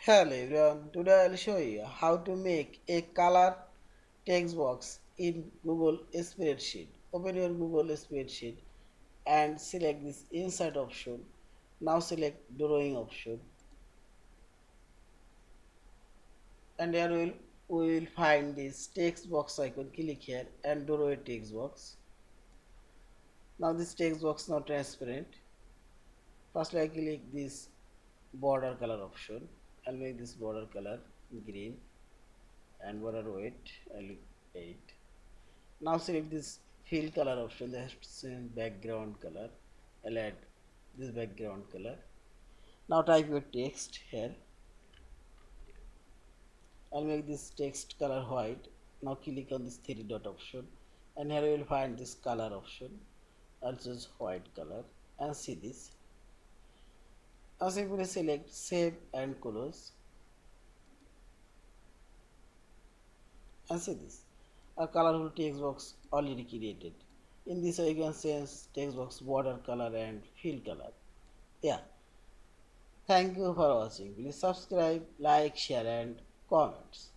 Hello everyone, today I'll show you how to make a color text box in Google Spreadsheet. Open your Google Spreadsheet and select this insert option. Now select drawing option and here we will find this text box icon. Click here and draw a text box. Now this text box now transparent. First I click this border color option. I'll make this border color green and border weight I'll 8. Now select this fill color option, that's background color. I'll add this background color. Now type your text here. I'll make this text color white. Now click on this three dot option and here you will find this color option. I'll choose white color and see this. Now simply select save and close and see this. A colorful text box already created. In this way you can change text box border color and fill color. Yeah. Thank you for watching. Please subscribe, like, share and comments.